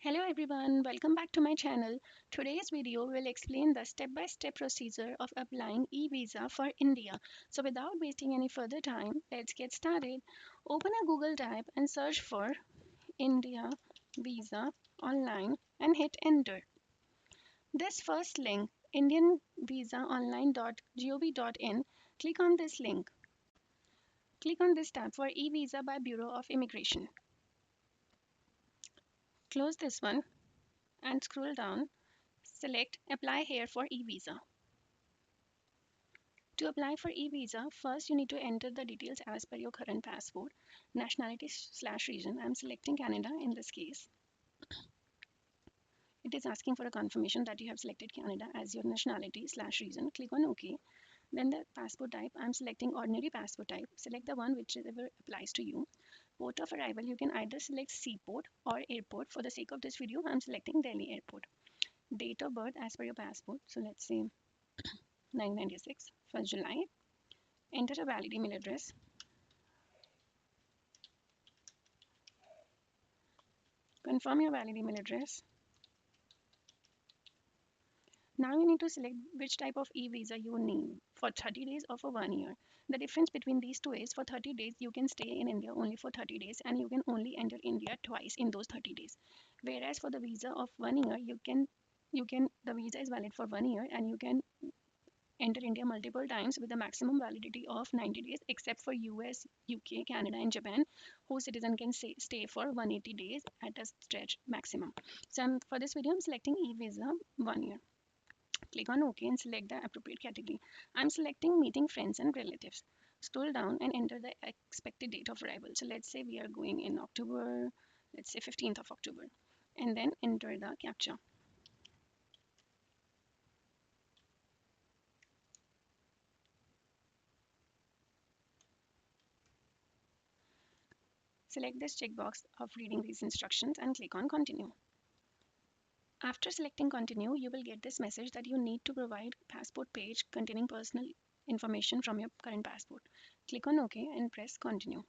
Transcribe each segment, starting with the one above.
Hello everyone, welcome back to my channel. Today's video will explain the step-by-step procedure of applying e-visa for India. So without wasting any further time, let's get started. Open a Google tab and search for India visa online and hit enter. This first link, indianvisaonline.gov.in, click on this link. Click on this tab for e-visa by Bureau of Immigration. Close this one and scroll down. Select Apply here for e-visa. To apply for e-visa, first you need to enter the details as per your current passport, nationality/region. I'm selecting Canada in this case. It is asking for a confirmation that you have selected Canada as your nationality/region. Click on OK. Then the passport type, I'm selecting ordinary passport type. Select the one whichever applies to you. Port of arrival, you can either select seaport or airport. For the sake of this video, I'm selecting Delhi airport. Date of birth as per your passport. So let's say 1996, 1st July. Enter a valid email address. Confirm your valid email address. Now you need to select which type of e-visa you need, for 30 days or for 1 year. The difference between these two is for 30 days you can stay in India only for 30 days and you can only enter India twice in those 30 days. Whereas for the visa of 1 year the visa is valid for 1 year and you can enter India multiple times with a maximum validity of 90 days, except for US, UK, Canada, and Japan, whose citizen can stay for 180 days at a stretch maximum. So for this video, I'm selecting e-visa 1 year. Click on OK and select the appropriate category. I'm selecting meeting friends and relatives. Scroll down and enter the expected date of arrival. So let's say we are going in October, let's say 15th of October, and then enter the captcha. Select this checkbox of reading these instructions and click on continue. After selecting continue, you will get this message that you need to provide passport page containing personal information from your current passport. Click on OK and press continue.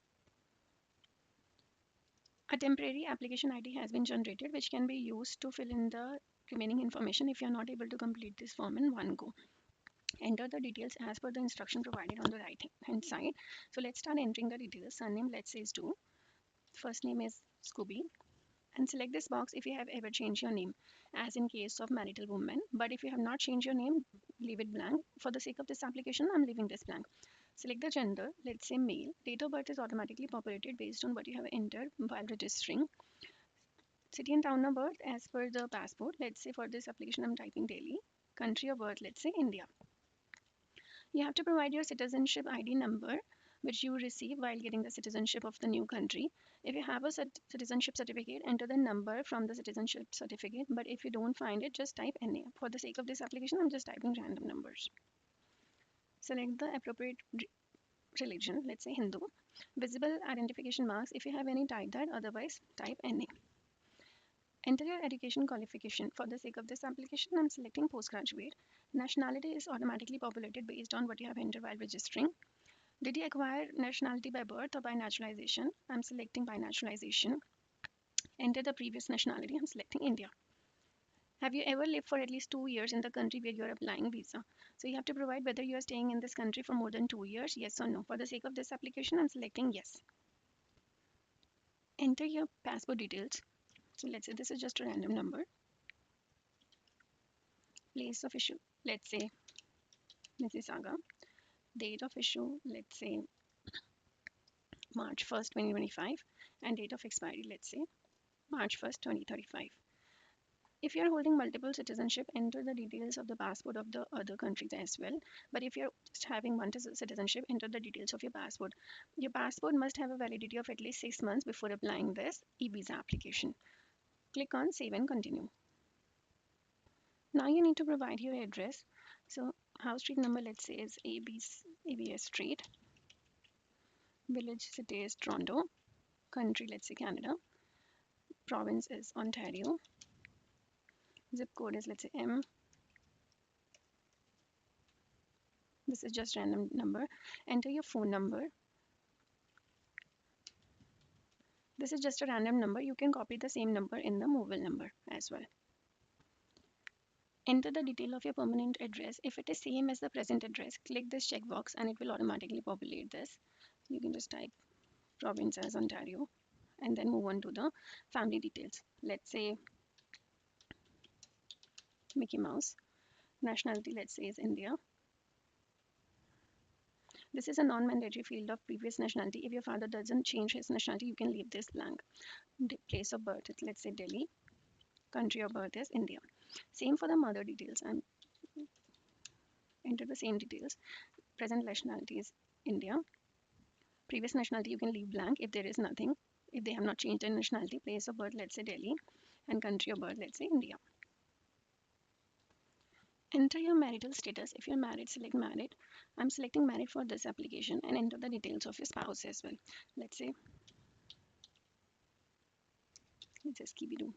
A temporary application ID has been generated which can be used to fill in the remaining information if you are not able to complete this form in one go. Enter the details as per the instruction provided on the right hand side. So let's start entering the details. Surname, let's say is Do. First name is Scooby. And select this box if you have ever changed your name, as in case of marital woman. But if you have not changed your name, leave it blank. For the sake of this application, I'm leaving this blank. Select the gender, let's say male. Date of birth is automatically populated based on what you have entered while registering. City and town of birth as per the passport. Let's say for this application, I'm typing Delhi. Country of birth, let's say India. You have to provide your citizenship ID number, which you receive while getting the citizenship of the new country. If you have a citizenship certificate, enter the number from the citizenship certificate. But if you don't find it, just type NA. For the sake of this application, I'm just typing random numbers. Select the appropriate religion, let's say Hindu. Visible identification marks if you have any, type that, otherwise type NA. Enter your education qualification. For the sake of this application, I'm selecting postgraduate. Nationality is automatically populated based on what you have entered while registering. Did you acquire nationality by birth or by naturalization? I'm selecting by naturalization. Enter the previous nationality. I'm selecting India. Have you ever lived for at least 2 years in the country where you're applying visa? So you have to provide whether you are staying in this country for more than 2 years, yes or no. For the sake of this application, I'm selecting yes. Enter your passport details. So let's say this is just a random number. Place of issue, let's say Mississauga. Date of issue, let's say March 1st, 2025. And date of expiry, let's say March 1st, 2035. If you are holding multiple citizenship, enter the details of the passport of the other countries as well. But if you're just having one citizenship, enter the details of your passport. Your passport must have a validity of at least 6 months before applying this e-visa application. Click on Save and Continue. Now you need to provide your address. So house street number, let's say, is ABS Street. Village city is Toronto. Country, let's say Canada. Province is Ontario. Zip code is, let's say, M. This is just random number. Enter your phone number. This is just a random number. You can copy the same number in the mobile number as well. Enter the detail of your permanent address. If it is same as the present address, click this checkbox and it will automatically populate this. You can just type province as Ontario and then move on to the family details. Let's say Mickey Mouse. Nationality, let's say, is India. This is a non-mandatory field of previous nationality. If your father doesn't change his nationality, you can leave this blank. Place of birth, let's say Delhi. Country of birth is India. Same for the mother details. And enter the same details. Present nationality is India. Previous nationality, you can leave blank if there is nothing. If they have not changed their nationality, place of birth, let's say Delhi. And country of birth, let's say India. Enter your marital status. If you're married, select married. I'm selecting married for this application and enter the details of your spouse as well. Let's say, let's say Skibidoo.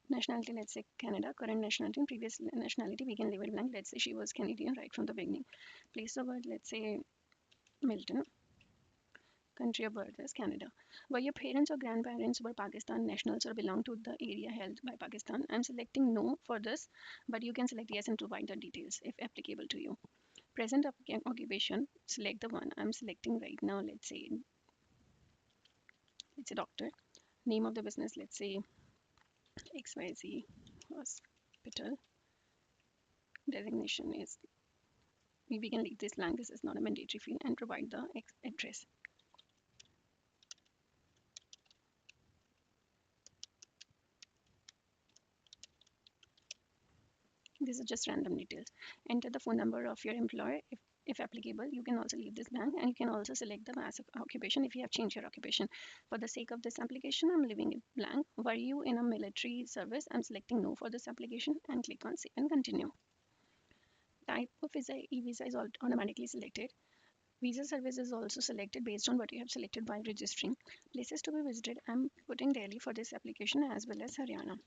Nationality, let's say Canada. Current nationality and previous nationality, we can leave it blank. Let's say she was Canadian right from the beginning. Place of birth, let's say Milton. Country of birth is Canada. Were your parents or grandparents were Pakistan nationals or belong to the area held by Pakistan? I'm selecting no for this, but you can select yes and provide the details if applicable to you. Present occupation, select the one I'm selecting right now. Let's say doctor. Name of the business, let's say XYZ Hospital. Designation is, we can leave this blank. This is not a mandatory field, and provide the address. This is just random details. Enter the phone number of your employer if applicable. You can also leave this blank and you can also select the mass of occupation if you have changed your occupation. For the sake of this application, I'm leaving it blank. Were you in a military service? I'm selecting no for this application and click on save and continue. Type of visa, e-visa is automatically selected. Visa service is also selected based on what you have selected while registering. Places to be visited, I'm putting Delhi for this application as well as Haryana.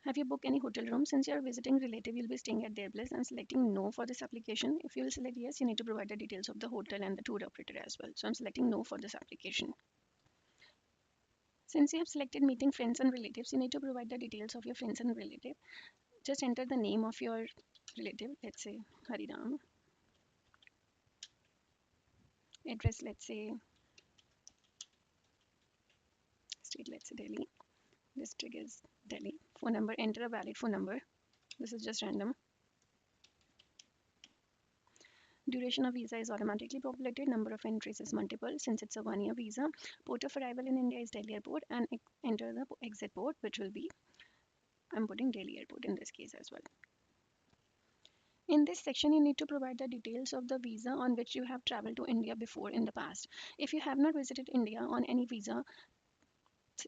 Have you booked any hotel room? Since you are visiting relative, you'll be staying at their place. I'm selecting no for this application. If you will select yes, you need to provide the details of the hotel and the tour operator as well. So I'm selecting no for this application. Since you have selected meeting friends and relatives, you need to provide the details of your friends and relative. Just enter the name of your relative, let's say Hariram. Address, let's say state, let's say Delhi. District is Delhi. Phone number, enter a valid phone number. This is just random. Duration of visa is automatically populated. Number of entries is multiple since it's a 1-year visa. Port of arrival in India is Delhi Airport and enter the exit port, which will be, I'm putting Delhi Airport in this case as well. In this section, you need to provide the details of the visa on which you have traveled to India before in the past. If you have not visited India on any visa,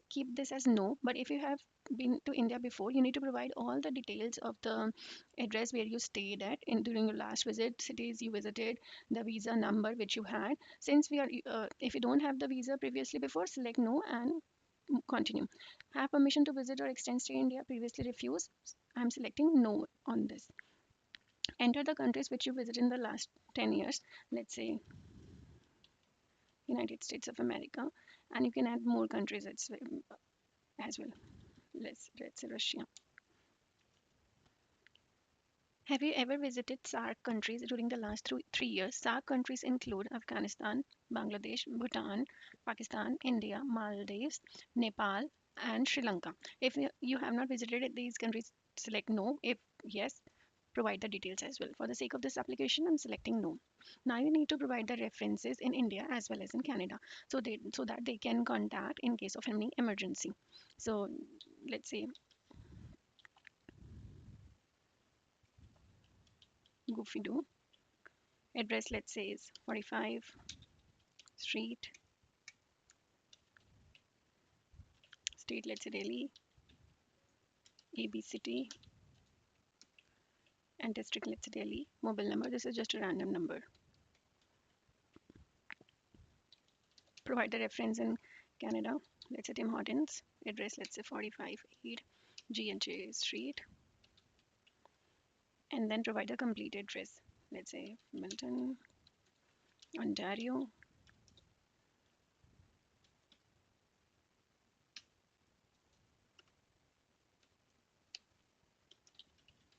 keep this as no. But if you have been to India before, you need to provide all the details of the address where you stayed at during your last visit, cities you visited, the visa number which you had. Since we are, if you don't have the visa previously before, select no and continue. Have permission to visit or extend stay in India, previously refused. I'm selecting no on this. Enter the countries which you visited in the last 10 years. Let's say United States of America, and you can add more countries as well. Let's say Russia. Have you ever visited SAARC countries during the last 3 years? SAARC countries include Afghanistan, Bangladesh, Bhutan, Pakistan, India, Maldives, Nepal, and Sri Lanka. If you have not visited these countries, select no. If yes, provide the details as well. For the sake of this application, I'm selecting no. Now you need to provide the references in India as well as in Canada, so that they can contact in case of any emergency. So let's say Goofy Doo. Address, let's say, is 45 Street. State, let's say Delhi. AB City. And district, let's say Delhi. Mobile number, this is just a random number. Provide the reference in Canada. Let's say Tim Hortons. Address, let's say 45 8 G&J Street. And then provide a complete address. Let's say Milton, Ontario.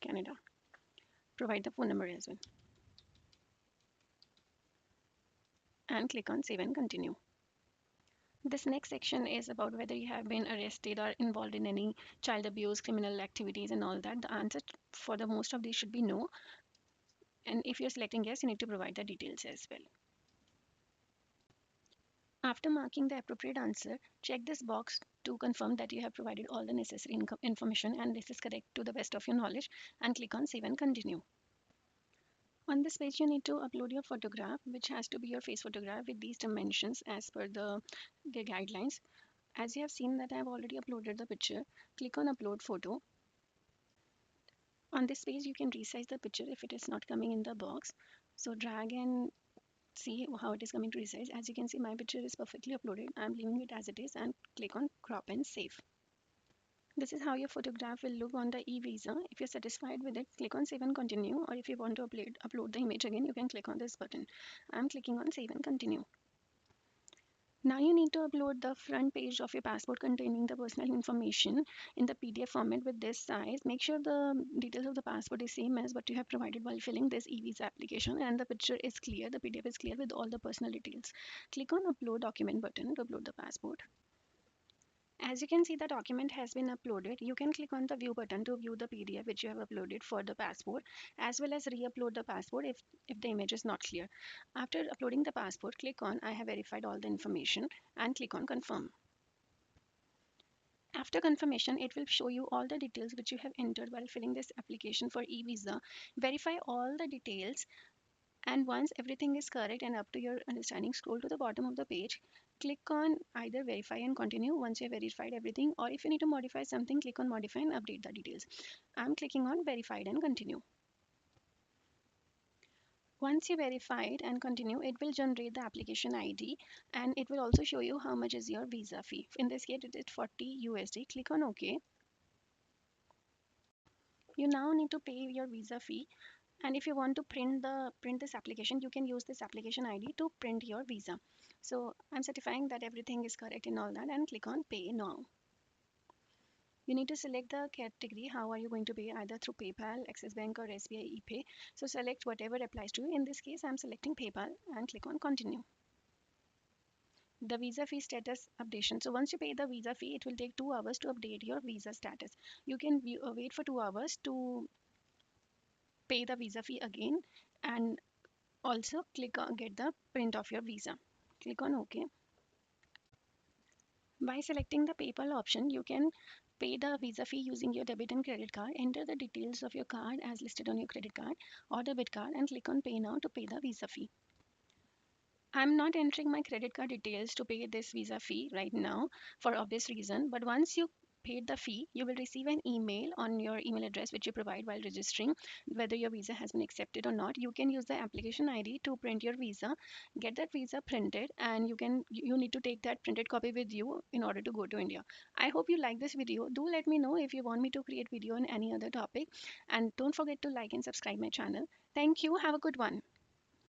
Canada. Provide the phone number as well. And click on save and continue. This next section is about whether you have been arrested or involved in any child abuse, criminal activities, and all that. The answer for the most of these should be no. And if you're selecting yes, you need to provide the details as well. After marking the appropriate answer, check this box to confirm that you have provided all the necessary information and this is correct to the best of your knowledge, and click on save and continue. On this page, you need to upload your photograph, which has to be your face photograph with these dimensions as per the guidelines. As you have seen that I have already uploaded the picture, click on upload photo. On this page, you can resize the picture if it is not coming in the box. So drag and see how it is coming to resize. As you can see, my picture is perfectly uploaded. I'm leaving it as it is and click on crop and save. This is how your photograph will look on the e-visa. If you're satisfied with it, click on save and continue, or if you want to upload the image again, you can click on this button. I'm clicking on save and continue. Now you need to upload the front page of your passport containing the personal information in the PDF format with this size. Make sure the details of the passport is same as what you have provided while filling this e-visa application and the picture is clear, the PDF is clear with all the personal details. Click on upload document button to upload the passport. As you can see, the document has been uploaded. You can click on the view button to view the PDF which you have uploaded for the passport, as well as re-upload the passport if the image is not clear. After uploading the passport, click on I have verified all the information and click on confirm. After confirmation, it will show you all the details which you have entered while filling this application for e-visa. Verify all the details, and once everything is correct and up to your understanding, scroll to the bottom of the page. Click on either verify and continue once you have verified everything, or if you need to modify something, click on modify and update the details. I'm clicking on verified and continue. Once you verified and continue, it will generate the application ID and it will also show you how much is your visa fee. In this case, it is 40 USD. Click on OK. You now need to pay your visa fee, and if you want to print this application, you can use this application ID to print your visa. So I'm certifying that everything is correct in all that and click on pay now. You need to select the category. How are you going to pay? Either through PayPal, Access Bank, or SBI ePay. So select whatever applies to you. In this case, I'm selecting PayPal and click on continue. The visa fee status updation. So once you pay the visa fee, it will take 2 hours to update your visa status. You can wait for 2 hours to pay the visa fee again, and also click on get the print of your visa. Click on OK. By selecting the PayPal option, you can pay the visa fee using your debit and credit card. Enter the details of your card as listed on your credit card or debit card and click on pay now to pay the visa fee. I'm not entering my credit card details to pay this visa fee right now for obvious reason, but once you paid the fee, you will receive an email on your email address which you provide while registering whether your visa has been accepted or not. You can use the application ID to print your visa, get that visa printed, and you need to take that printed copy with you in order to go to India. I hope you like this video. Do let me know if you want me to create video on any other topic, and don't forget to like and subscribe my channel. Thank you. Have a good one.